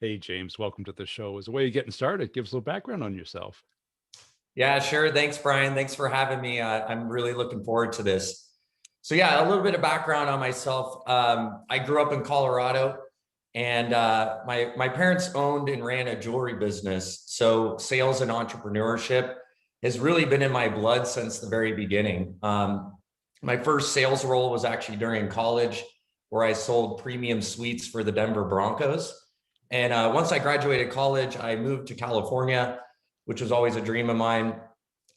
Hey, James, welcome to the show. As a way of getting started, give us a little background on yourself. Yeah, sure. Thanks, Brian. Thanks for having me. I'm really looking forward to this. So yeah, a little bit of background on myself. I grew up in Colorado, and my parents owned and ran a jewelry business. So sales and entrepreneurship has really been in my blood since the very beginning. My first sales role was actually during college, where I sold premium suites for the Denver Broncos. And once I graduated college, I moved to California, which was always a dream of mine.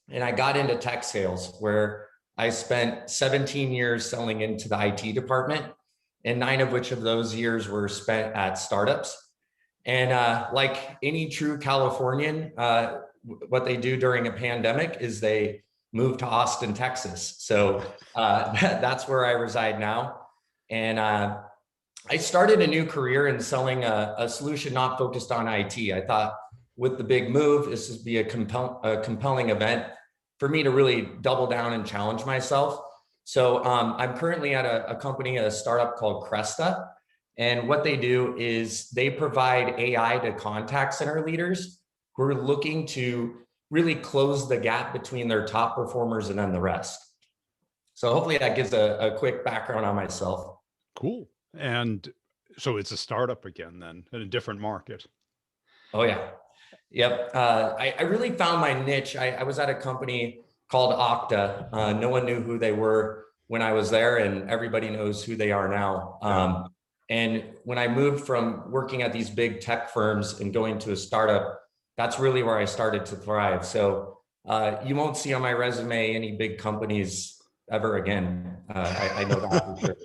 And I got into tech sales, where I spent 17 years selling into the IT department, and 9 of which of those years were spent at startups. And like any true Californian, what they do during a pandemic is they move to Austin, Texas. So that's where I reside now. And I started a new career in selling a solution not focused on IT. I thought with the big move, this would be a compelling event for me to really double down and challenge myself. So I'm currently at a company, a startup called Cresta. And what they do is they provide AI to contact center leaders who are looking to really close the gap between their top performers and then the rest. So hopefully that gives a quick background on myself. Cool. And so it's a startup again, then, in a different market. Oh, yeah. Yep. I really found my niche. I was at a company called Okta. No one knew who they were when I was there, and everybody knows who they are now. And when I moved from working at these big tech firms and going to a startup, that's really where I started to thrive. So you won't see on my resume any big companies ever again. I know that for sure.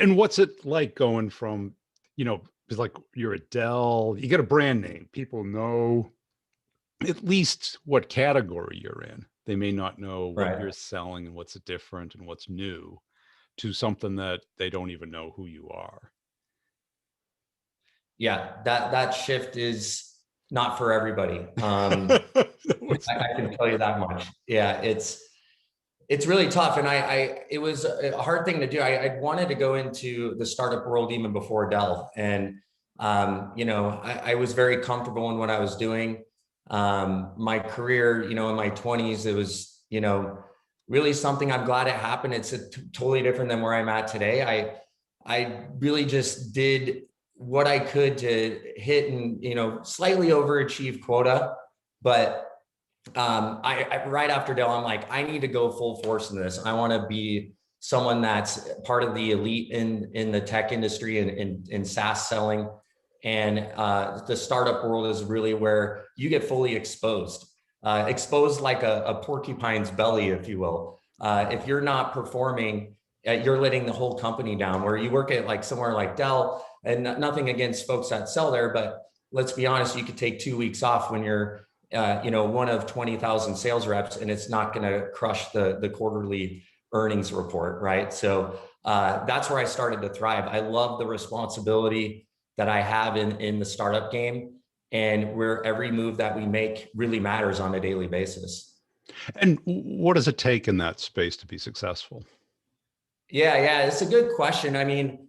And what's it like going from, it's like you're a Dell, you get a brand name. People know at least what category you're in. They may not know what Right. you're selling and what's different and what's new, to something that they don't even know who you are. Yeah, that shift is not for everybody. I can tell you that much. Yeah, it's really tough, and it was a hard thing to do. I wanted to go into the startup world even before Dell, and I was very comfortable in what I was doing. My career, in my 20s, it was really something. I'm glad it happened. It's totally different than where I'm at today. I really just did what I could to hit and slightly overachieve quota, but I right after Dell, I'm like, I need to go full force in this. I want to be someone that's part of the elite in the tech industry and in SaaS selling. And the startup world is really where you get fully exposed, exposed like a porcupine's belly, if you will. If you're not performing, you're letting the whole company down. Where you work at like somewhere like Dell, and nothing against folks that sell there, but let's be honest, you could take 2 weeks off when you're one of 20,000 sales reps, and it's not going to crush the quarterly earnings report, right? So that's where I started to thrive. I love the responsibility that I have in the startup game, and where every move that we make really matters on a daily basis. And what does it take in that space to be successful? Yeah, it's a good question. I mean,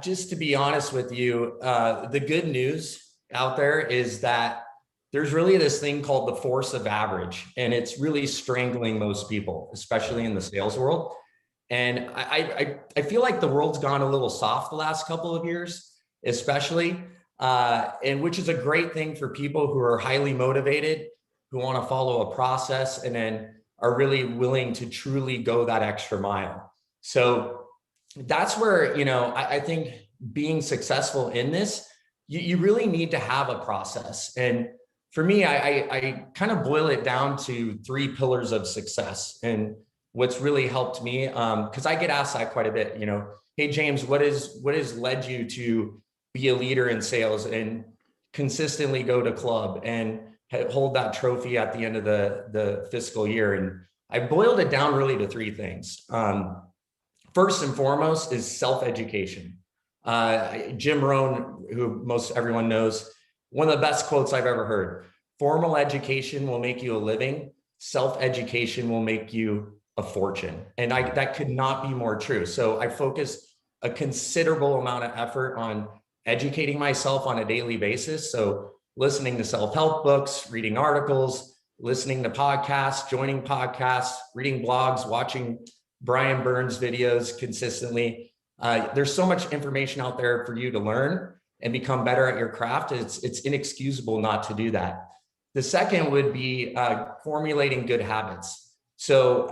just to be honest with you, the good news out there is that there's really this thing called the force of average, and it's really strangling most people, especially in the sales world. And I feel like the world's gone a little soft the last couple of years, especially, and which is a great thing for people who are highly motivated, who want to follow a process, and then are really willing to truly go that extra mile. So that's where, I think being successful in this, you really need to have a process. And for me, I kind of boil it down to 3 pillars of success. And what's really helped me, because I get asked that quite a bit, hey, James, what has led you to be a leader in sales and consistently go to club and hold that trophy at the end of the fiscal year? And I boiled it down really to 3 things. First and foremost is self-education. Jim Rohn, who most everyone knows, one of the best quotes I've ever heard: formal education will make you a living, self-education will make you a fortune. And that could not be more true. So I focused a considerable amount of effort on educating myself on a daily basis. So listening to self-help books, reading articles, listening to podcasts, joining podcasts, reading blogs, watching Brian Burns videos consistently. There's so much information out there for you to learn and become better at your craft. It's inexcusable not to do that. The second would be formulating good habits. So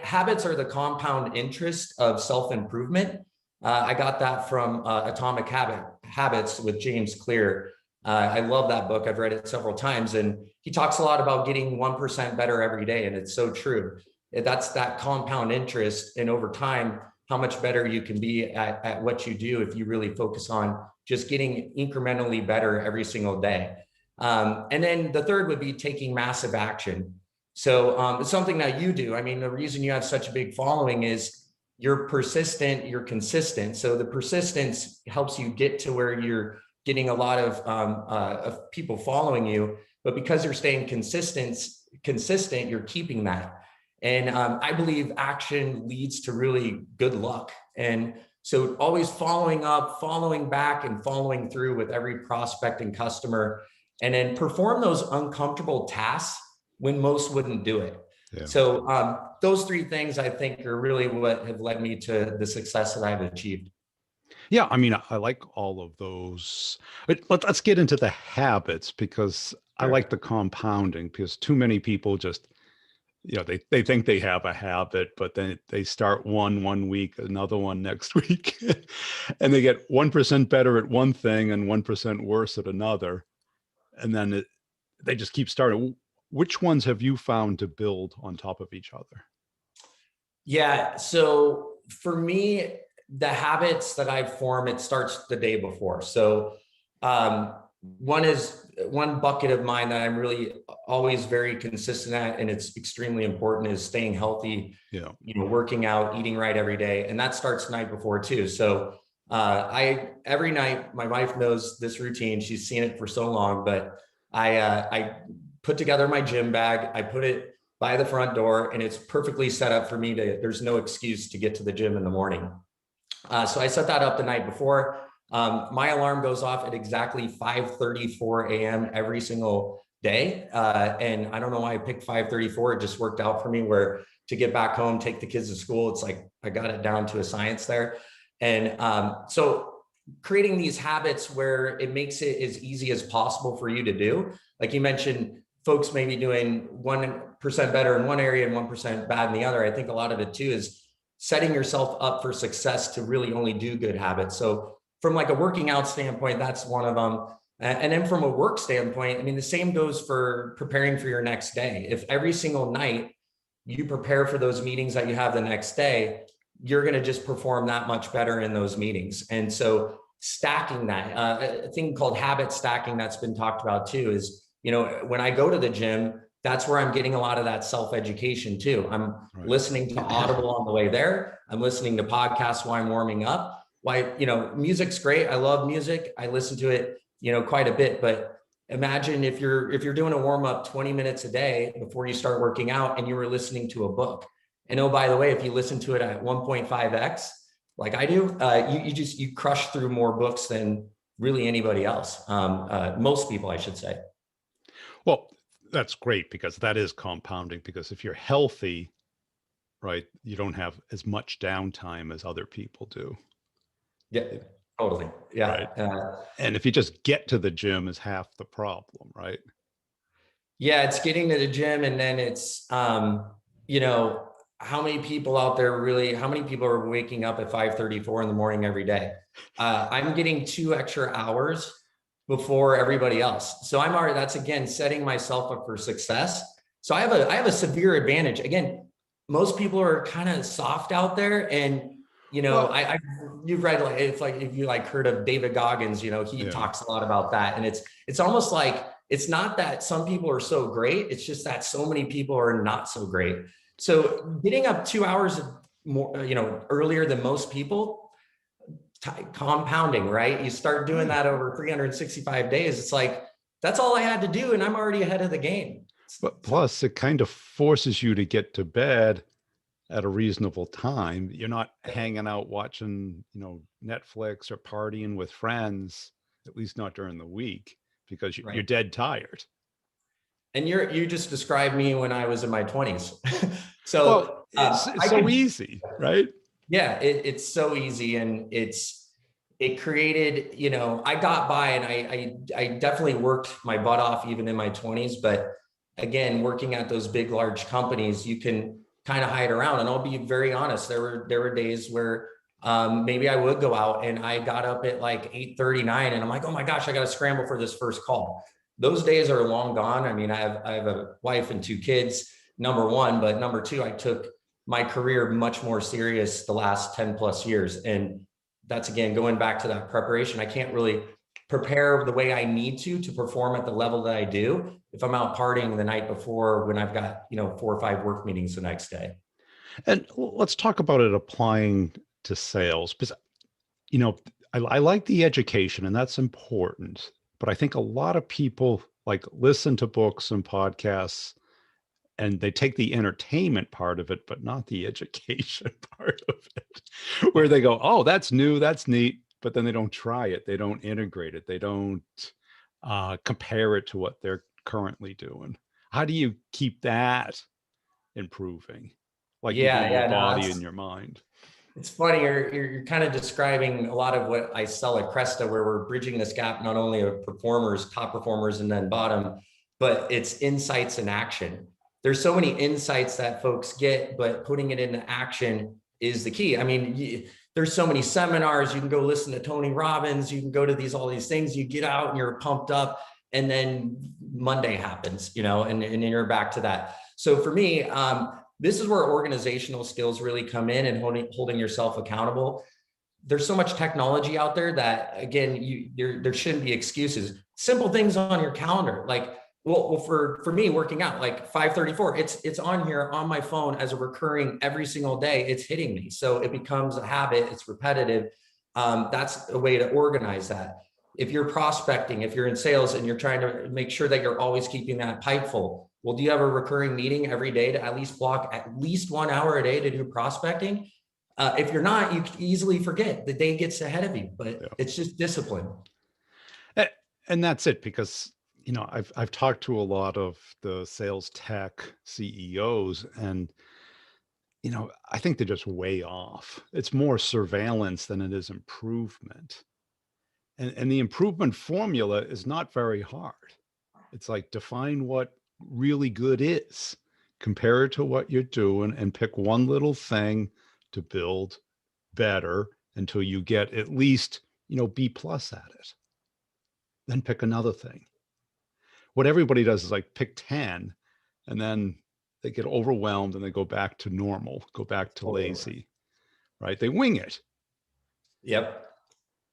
habits are the compound interest of self-improvement. I got that from Atomic Habits with James Clear. I love that book. I've read it several times, and he talks a lot about getting 1% better every day. And it's so true. That's that compound interest. And over time, how much better you can be at what you do if you really focus on just getting incrementally better every single day. And then the third would be taking massive action. So it's something that you do. I mean, the reason you have such a big following is you're persistent, you're consistent. So the persistence helps you get to where you're getting a lot of people following you, but because you're staying consistent, you're keeping that. And I believe action leads to really good luck. And so always following up, following back, and following through with every prospect and customer, and then perform those uncomfortable tasks when most wouldn't do it. Yeah. So those three things I think are really what have led me to the success that I've achieved. Yeah, I mean, I like all of those. But let's get into the habits, because I like the compounding, because too many people just, they think they have a habit, but then they start one week, another one next week, and they get 1% better at one thing and 1% worse at another. And then they just keep starting. Which ones have you found to build on top of each other? Yeah. So for me, the habits that I've formed, it starts the day before. So one bucket of mine that I'm really always very consistent at, and it's extremely important, is staying healthy, working out, eating right every day. And that starts the night before too. So every night, my wife knows this routine. She's seen it for so long, but I put together my gym bag. I put it by the front door, and it's perfectly set up for me there's no excuse to get to the gym in the morning. So I set that up the night before. My alarm goes off at exactly 5:34 a.m. every single day. And I don't know why I picked 5:34. It just worked out for me, where to get back home, take the kids to school, it's like I got it down to a science there. And so creating these habits where it makes it as easy as possible for you to do. Like you mentioned, folks may be doing 1% better in one area and 1% bad in the other. I think a lot of it too is setting yourself up for success to really only do good habits. So from like a working out standpoint, that's one of them. And then from a work standpoint, I mean, the same goes for preparing for your next day. If every single night you prepare for those meetings that you have the next day, you're going to just perform that much better in those meetings. And so stacking that, a thing called habit stacking that's been talked about too is, when I go to the gym, that's where I'm getting a lot of that self-education too. I'm listening to Audible on the way there. I'm listening to podcasts while I'm warming up. Music's great. I love music. I listen to it, quite a bit, but imagine if you're doing a warm up 20 minutes a day before you start working out, and you were listening to a book. And oh, by the way, if you listen to it at 1.5x, like I do, you crush through more books than really anybody else. Most people, I should say. Well, that's great, because that is compounding, because if you're healthy, right, you don't have as much downtime as other people do. Yeah, totally. Yeah. Right. And if you just get to the gym is half the problem, right? Yeah, it's getting to the gym, and then it's, how many people out there how many people are waking up at 5:34 in the morning every day? I'm getting 2 extra hours before everybody else. So that's again, setting myself up for success. So I have a severe advantage. Again, most people are kind of soft out there, and, you've read, if you heard of David Goggins, he talks a lot about that. And it's almost like, it's not that some people are so great. It's just that so many people are not so great. So getting up 2 hours more, earlier than most people, compounding, right? You start doing that over 365 days. It's like, that's all I had to do, and I'm already ahead of the game. But plus, it kind of forces you to get to bed at a reasonable time. You're not hanging out watching, Netflix or partying with friends, at least not during the week, because you're Right. dead tired. And you just described me when I was in my 20s. Well, So it's I so could, easy, right? yeah, it's so easy, and it created, I got by, and I definitely worked my butt off even in my 20s. But again, working at those big, large companies, you can kind of hide around. And I'll be very honest, there were days where maybe I would go out and I got up at like 8:39 and I'm like, oh my gosh, I got to scramble for this first call. Those days are long gone. I mean, I have a wife and two kids, number one, but number two, I took my career much more serious the last 10 plus years. And that's, again, going back to that preparation. I can't really prepare the way I need to perform at the level that I do if I'm out partying the night before, when I've got, 4 or 5 work meetings the next day. And let's talk about it applying to sales, because, you know, I like the education, and that's important. But I think a lot of people like listen to books and podcasts, and they take the entertainment part of it, but not the education part of it, where they go, oh, that's new, that's neat. But then they don't try it. They don't integrate it. They don't compare it to what they're currently doing. How do you keep that improving, like you do Yeah, your yeah, no, body and your mind? it's funny. You're kind of describing a lot of what I sell at Cresta, where we're bridging this gap, not only of performers, top performers, and then bottom, but it's insights and action. There's so many insights that folks get, but putting it into action is the key. I mean, there's so many seminars. You can go listen to Tony Robbins. You can go to all these things. You get out and you're pumped up, and then Monday happens, and you're back to that. So for me, this is where organizational skills really come in, and holding yourself accountable. There's so much technology out there that, again, there shouldn't be excuses. Simple things on your calendar, like, well, for me, working out, like 5:34, it's on here on my phone as a recurring every single day. It's hitting me, so it becomes a habit. It's repetitive. That's a way to organize that. If you're prospecting, if you're in sales and you're trying to make sure that you're always keeping that pipe full, well, do you have a recurring meeting every day to at least block at least 1 hour a day to do prospecting? If you're not, you easily forget. The day gets ahead of you, but it's just discipline. And that's it, because I've talked to a lot of the sales tech CEOs, and I think they're just way off. It's more surveillance than it is improvement. And the improvement formula is not very hard. It's like, define what really good is, compare it to what you're doing, and pick one little thing to build better until you get at least, B plus at it. Then pick another thing. What everybody does is like pick 10, and then they get overwhelmed and they go back to normal, go back to lazy, right? They wing it. Yep.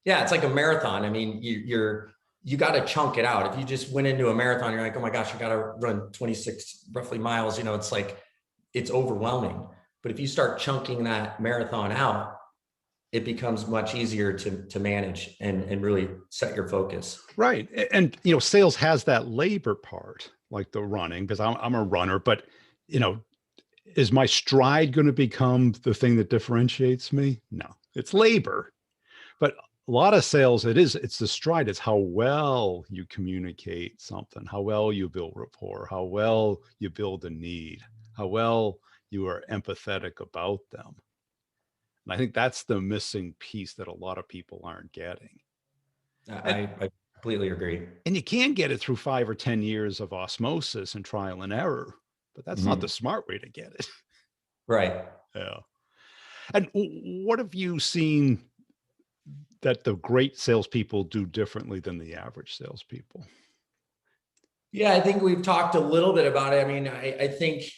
Yeah, it's like a marathon. I mean, you got to chunk it out. If you just went into a marathon, you're like, oh my gosh, I got to run 26 roughly miles. It's like, it's overwhelming. But if you start chunking that marathon out, it becomes much easier to manage and really set your focus. Right. And, sales has that labor part, like the running, because I'm a runner, but, is my stride going to become the thing that differentiates me? No, it's labor. But a lot of sales, it's the stride. It's how well you communicate something, how well you build rapport, how well you build a need, how well you are empathetic about them. And I think that's the missing piece that a lot of people aren't getting. I completely agree. And you can get it through 5 or 10 years of osmosis and trial and error, but that's not the smart way to get it. Right. Yeah. And what have you seen that the great salespeople do differently than the average salespeople? Yeah, I think we've talked a little bit about it. I mean, I think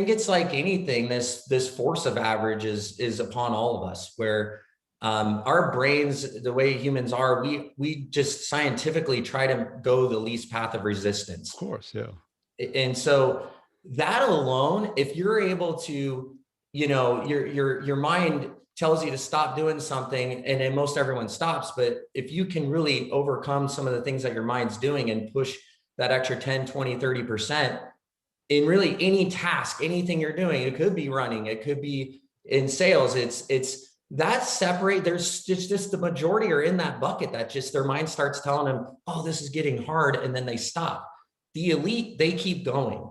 it's like anything. This force of average is upon all of us, where our brains, the way humans are, we just scientifically try to go the least path of resistance. Of course, yeah. And so that alone, if you're able to, your mind tells you to stop doing something, and then most everyone stops. But if you can really overcome some of the things that your mind's doing and push that extra 10, 20, 30%, in really any task, anything you're doing. It could be running, it could be in sales. It's that separate. There's just the majority are in that bucket that just their mind starts telling them, oh, this is getting hard. And then they stop. The elite, they keep going.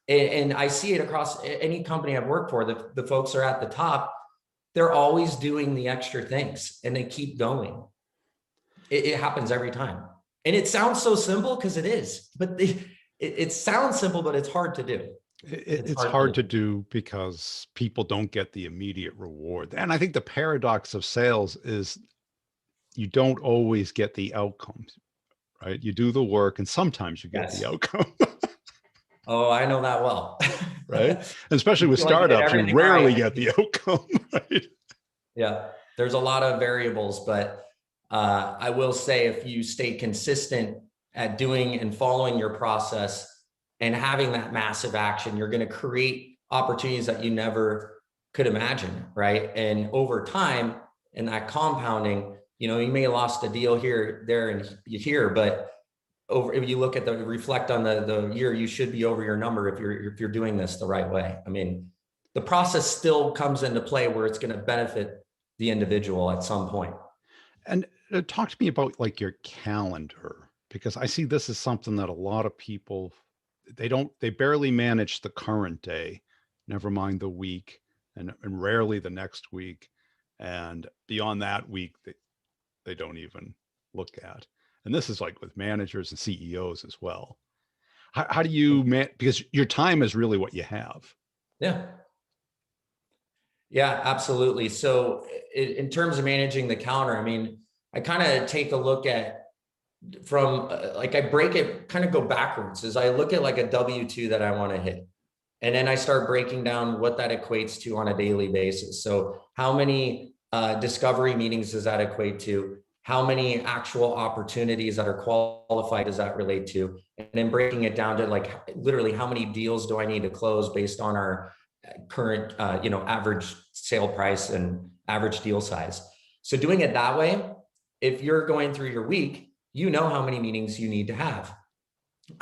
And I see it across any company I've worked for. The folks are at the top. They're always doing the extra things and they keep going. It happens every time. And it sounds so simple because it is, but it sounds simple, but it's hard to do. It's hard to do because people don't get the immediate reward. And I think the paradox of sales is you don't always get the outcomes, right? You do the work and sometimes you get the outcome. Oh, I know that well. Right? And especially with startups, you rarely get the outcome, right? Yeah, there's a lot of variables, but I will say if you stay consistent at doing and following your process and having that massive action, you're going to create opportunities that you never could imagine, right? And over time, in that compounding, you may have lost a deal here, there, and here, but if you look at reflect on the year, you should be over your number if you're doing this the right way. I mean, the process still comes into play where it's going to benefit the individual at some point. And talk to me about like your calendar, because I see this as something that a lot of people, they barely manage the current day, never mind the week, and rarely the next week. And beyond that week, they don't even look at. And this is like with managers and CEOs as well. How do you because your time is really what you have. Yeah. Yeah, absolutely. So in terms of managing the calendar, I mean, I kind of take a look at from like I break it, kind of go backwards as I look at like a W-2 that I want to hit. And then I start breaking down what that equates to on a daily basis. So how many discovery meetings does that equate to? How many actual opportunities that are qualified does that relate to? And then breaking it down to like literally how many deals do I need to close based on our current average sale price and average deal size. So doing it that way, if you're going through your week, you know how many meetings you need to have.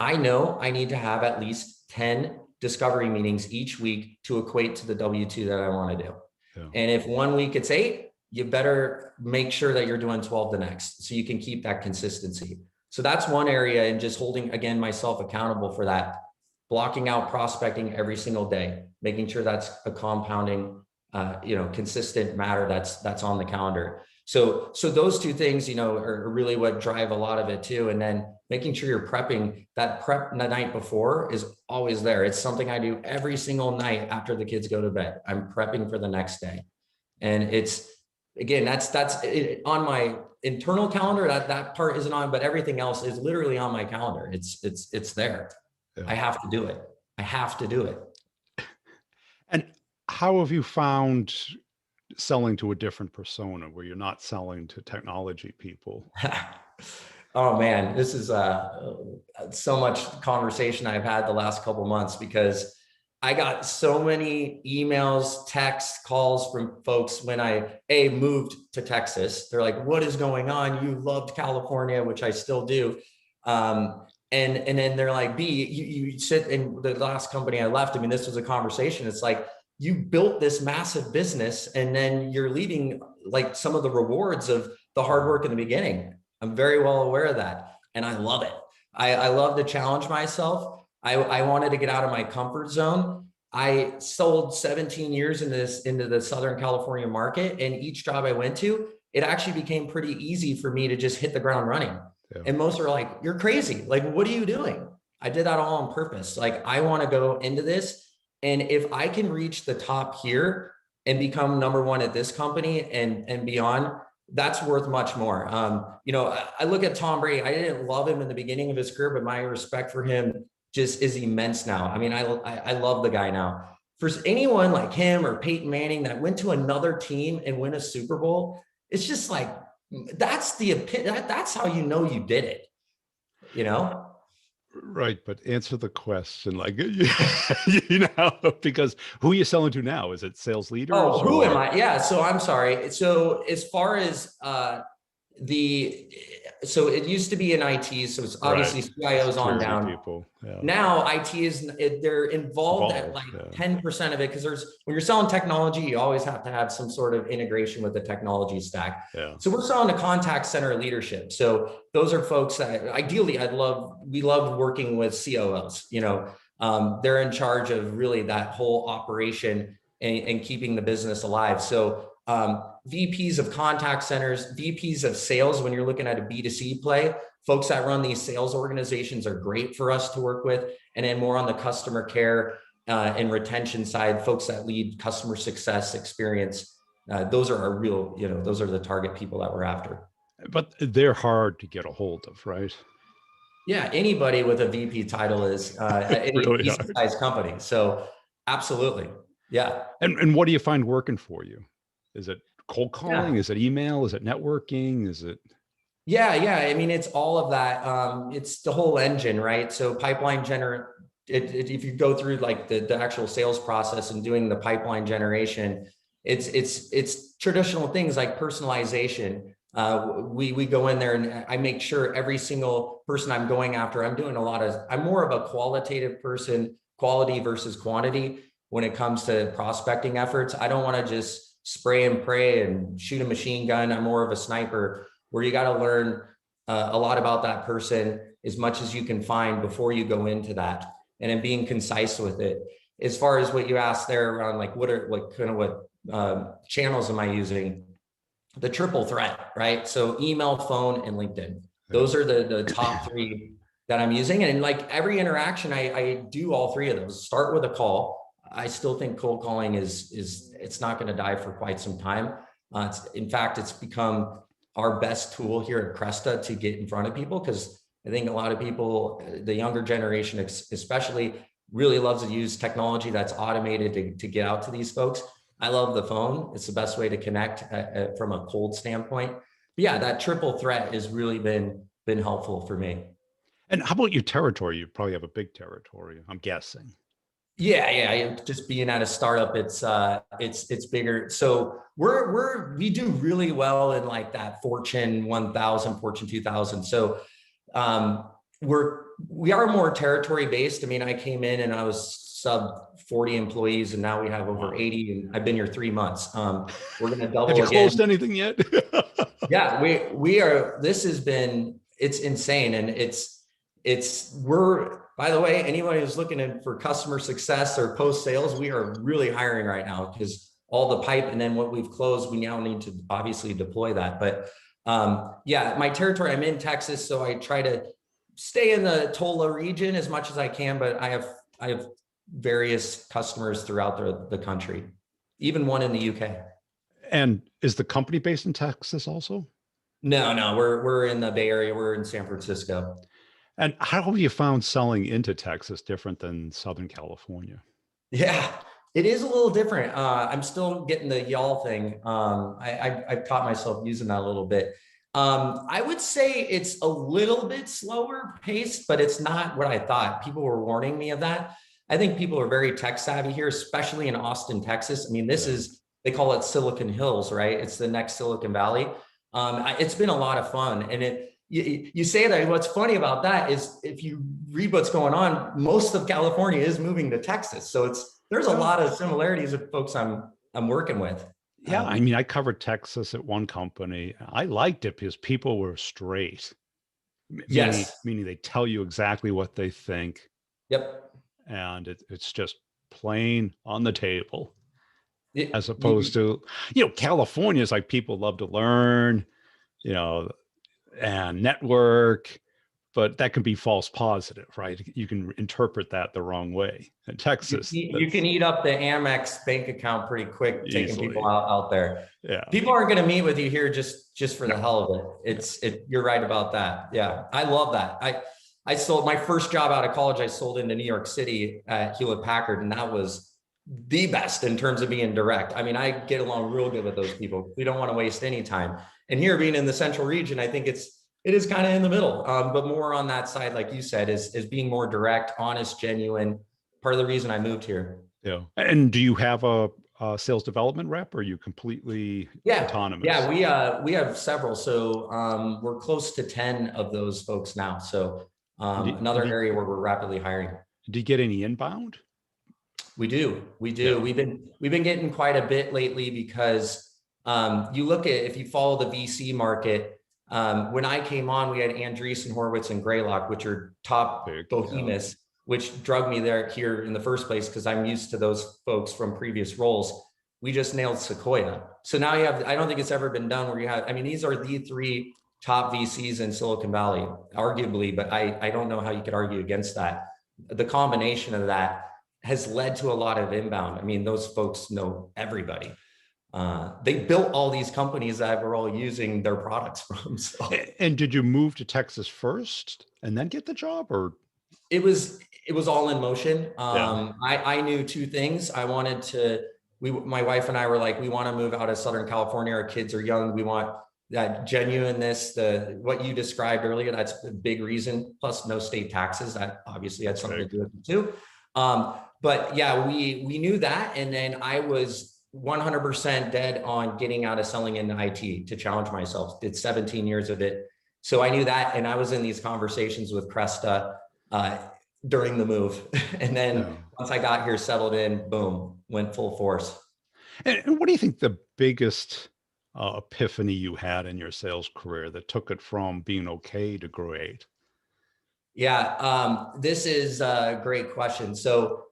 I know I need to have at least 10 discovery meetings each week to equate to the W-2 that I want to do. Yeah. And if one week it's 8, you better make sure that you're doing 12 the next, so you can keep that consistency. So that's one area, and just holding, again, myself accountable for that, blocking out prospecting every single day, making sure that's a compounding, consistent matter that's on the calendar. So those two things, are really what drive a lot of it too. And then making sure you're prepping. That prep the night before is always there. It's something I do every single night after the kids go to bed. I'm prepping for the next day. And it's, again, that's it, on my internal calendar. That part isn't on, but everything else is literally on my calendar. It's there. Yeah. I have to do it. I have to do it. And how have you found selling to a different persona where you're not selling to technology people? Oh man, this is so much conversation I've had the last couple of months, because I got so many emails, texts, calls from folks when I moved to Texas. They're like, what is going on? You loved California, which I still do. And then they're like, B, you sit in the last company I left. I mean, this was a conversation. It's like, you built this massive business and then you're leaving like some of the rewards of the hard work in the beginning. I'm very well aware of that. And I love it. I love to challenge myself. I wanted to get out of my comfort zone. I sold 17 years into the Southern California market. And each job I went to, it actually became pretty easy for me to just hit the ground running. Yeah. And most are like, you're crazy. Like, what are you doing? I did that all on purpose. Like, I want to go into this. And if I can reach the top here and become number one at this company and beyond, that's worth much more. I look at Tom Brady. I didn't love him in the beginning of his career, but my respect for him just is immense now. I mean, I love the guy now. For anyone like him or Peyton Manning that went to another team and win a Super Bowl, it's just like, that's how you know you did it, Right, but answer the question, like, because who are you selling to now? Is it sales leaders? Oh, who am I? Yeah, so I'm sorry. So as far as So it used to be in IT. So it's obviously CIOs on Security down. people. Yeah. Now IT they're involved at like 10% of it, because when you're selling technology, you always have to have some sort of integration with the technology stack. Yeah. So we're selling to contact center leadership. So those are folks that ideally we love working with COOs. They're in charge of really that whole operation and keeping the business alive. So VPs of contact centers, VPs of sales, when you're looking at a B2C play, folks that run these sales organizations are great for us to work with. And then more on the customer care and retention side, folks that lead customer success experience. Those are our real, those are the target people that we're after. But they're hard to get a hold of, right? Yeah, anybody with a VP title is any really decent-sized company. So absolutely, yeah. And what do you find working for you? Is it cold calling? Yeah. Is it email? Is it networking? Is it? Yeah. I mean, it's all of that. It's the whole engine, right? So pipeline if you go through like the actual sales process and doing the pipeline generation, it's traditional things like personalization. We go in there and I make sure every single person I'm going after, I'm more of a qualitative person, quality versus quantity when it comes to prospecting efforts. I don't want to just spray and pray and shoot a machine gun. I'm more of a sniper, where you got to learn a lot about that person, as much as you can find before you go into that, and then being concise with it. As far as what you asked there around like what channels am I using? The triple threat, right? So email, phone, and LinkedIn. Those are the top three that I'm using. And like every interaction, I do all three of those. Start with a call. I still think cold calling it's not going to die for quite some time. In fact, it's become our best tool here at Cresta to get in front of people, because I think a lot of people, the younger generation especially, really loves to use technology that's automated to get out to these folks. I love the phone. It's the best way to connect from a cold standpoint. But yeah, that triple threat has really been helpful for me. And how about your territory? You probably have a big territory, I'm guessing. Yeah. Just being at a startup, it's bigger. So we do really well in like that Fortune 1000, Fortune 2000. So we are more territory based. I mean, I came in and I was sub 40 employees, and now we have over 80, and I've been here 3 months. We're going to double. Have you again. closed anything yet? Yeah, we are. It's insane, and by the way, anyone who's looking for customer success or post sales, we are really hiring right now, because all the pipe and then what we've closed, we now need to obviously deploy that. But yeah, my territory, I'm in Texas, so I try to stay in the Tola region as much as I can, but I have various customers throughout the country, even one in the UK. And is the company based in Texas also? No, we're in the Bay Area. We're in San Francisco. And how have you found selling into Texas different than Southern California? Yeah, it is a little different. I'm still getting the y'all thing. I've caught myself using that a little bit. I would say it's a little bit slower paced, but it's not what I thought. People were warning me of that. I think people are very tech savvy here, especially in Austin, Texas. I mean, they call it Silicon Hills, right? It's the next Silicon Valley. It's been a lot of fun. And you say that, what's funny about that is if you read what's going on, most of California is moving to Texas. So there's a lot of similarities with folks I'm working with. Yeah, I mean, I covered Texas at one company. I liked it because people were straight. Meaning they tell you exactly what they think. Yep. And it's just plain on the table. As opposed to, California is like people love to learn, and network, but that can be false positive, right? You can interpret that the wrong way. In Texas, you can eat up the Amex bank account pretty quick, taking people out there. Yeah, people aren't going to meet with you here just for the hell of it. You're right about that. Yeah, I love that. I sold my first job out of college. I sold into New York City at Hewlett Packard, and that was the best in terms of being direct. I mean, I get along real good with those people. We don't want to waste any time. And here, being in the central region, I think it is kind of in the middle, but more on that side, like you said, is being more direct, honest, genuine. Part of the reason I moved here. Yeah. And do you have a sales development rep, or are you completely Yeah, autonomous? yeah, we have several. So we're close to 10 of those folks now. So another area where we're rapidly hiring. Do you get any inbound? We do. Yeah. We've been getting quite a bit lately because you look at, if you follow the VC market, when I came on, we had Andreessen, Horowitz, and Greylock, which are top behemoths, which drug me here in the first place because I'm used to those folks from previous roles. We just nailed Sequoia. So now you have, I don't think it's ever been done where you have, I mean, these are the three top VCs in Silicon Valley, arguably, but I don't know how you could argue against that. The combination of that has led to a lot of inbound. I mean, those folks know everybody. They built all these companies that we're all using their products from. So. And did you move to Texas first and then get the job, or? It was all in motion. I knew two things. I wanted to, my wife and I were like, we want to move out of Southern California. Our kids are young. We want that genuineness, what you described earlier, that's a big reason, plus no state taxes. That obviously had something to do with it too. But yeah, we knew that. And then I was 100% dead on getting out of selling into IT to challenge myself. Did 17 years of it. So I knew that. And I was in these conversations with Cresta during the move. And then once I got here, settled in, boom, went full force. And what do you think the biggest epiphany you had in your sales career that took it from being okay to great? Yeah, this is a great question. So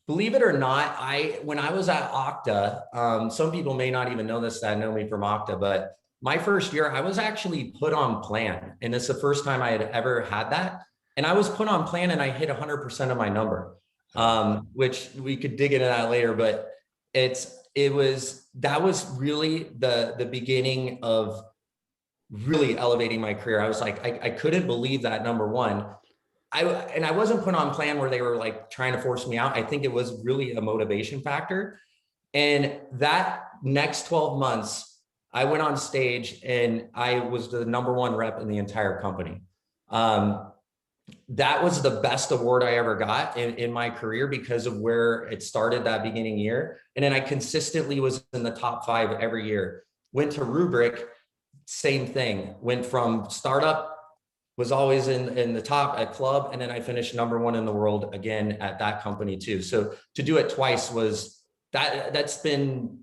believe it or not, when I was at Okta, some people may not even know this that know me from Okta, but my first year, I was actually put on plan. And it's the first time I had ever had that. And I was put on plan and I hit 100% of my number, which we could dig into that later, but that was really the beginning of really elevating my career. I was like, I couldn't believe that, number one. I wasn't put on plan where they were like trying to force me out. I think it was really a motivation factor. And that next 12 months, I went on stage and I was the number one rep in the entire company. That was the best award I ever got in my career because of where it started that beginning year. And then I consistently was in the top 5 every year. Went to Rubrik, same thing. Went from startup, was always in the top at club. And then I finished number 1 in the world again at that company too. So to do it twice that's been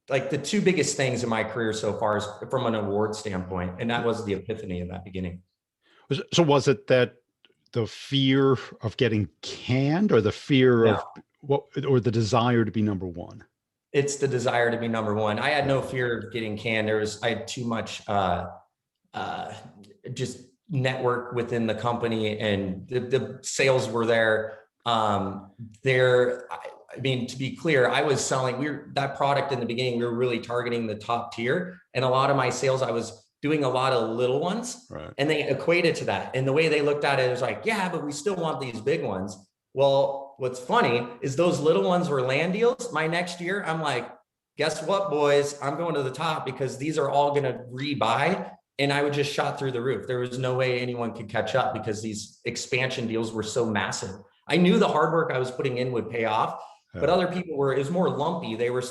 like the 2 biggest things in my career so far is from an award standpoint. And that was the epiphany in that beginning. So was it that the fear of getting canned, or the fear of or the desire to be number 1? It's the desire to be number 1. I had no fear of getting canned. I had too much just network within the company, and the sales were there. I mean, to be clear, I was selling, that product in the beginning, we were really targeting the top tier. And a lot of my sales, I was doing a lot of little ones, and they equated to that. And the way they looked at it was like, yeah, but we still want these big ones. Well, what's funny is those little ones were land deals. My next year, I'm like, guess what, boys? I'm going to the top because these are all going to rebuy. And I would just shot through the roof. There was no way anyone could catch up because these expansion deals were so massive. I knew the hard work I was putting in would pay off, but other people it was more lumpy. They were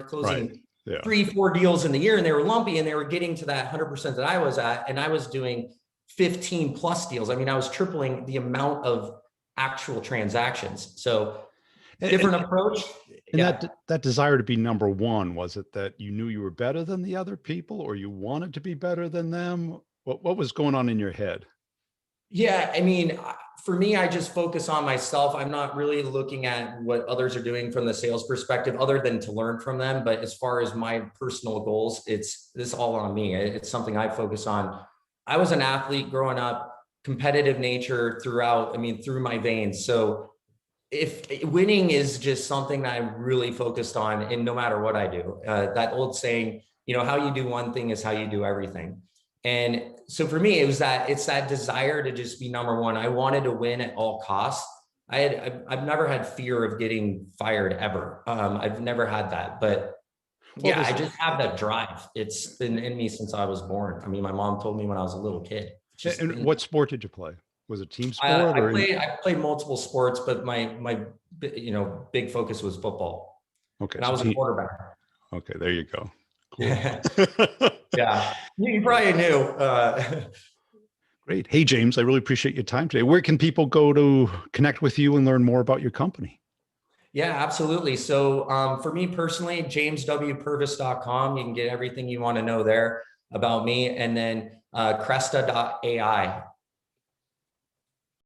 closing 3-4 deals in the year, and they were lumpy, and they were getting to that 100% that I was at. And I was doing 15 plus deals. I mean, I was tripling the amount of actual transactions. So different approach. And that desire to be number 1, was it that you knew you were better than the other people, or you wanted to be better than them? What was going on in your head? Yeah, I mean, for me, I just focus on myself. I'm not really looking at what others are doing from the sales perspective other than to learn from them. But as far as my personal goals, this all on me. It's something I focus on. I was an athlete growing up, competitive nature through my veins. So if winning is just something that I'm really focused on, and no matter what I do, that old saying, how you do one thing is how you do everything. And so for me, it's that desire to just be number 1. I wanted to win at all costs. I've never had fear of getting fired ever. I've never had that, but I just have that drive. It's been in me since I was born. I mean, my mom told me when I was a little kid. And what sport did you play? Was it team sport? I played multiple sports, but my big focus was football. Okay. and I was a quarterback. Okay, there you go. Cool. Yeah, you probably knew. Great. Hey, James, I really appreciate your time today. Where can people go to connect with you and learn more about your company? Yeah, absolutely. So for me personally, jameswpurvis.com, you can get everything you want to know there about me. And then Cresta.ai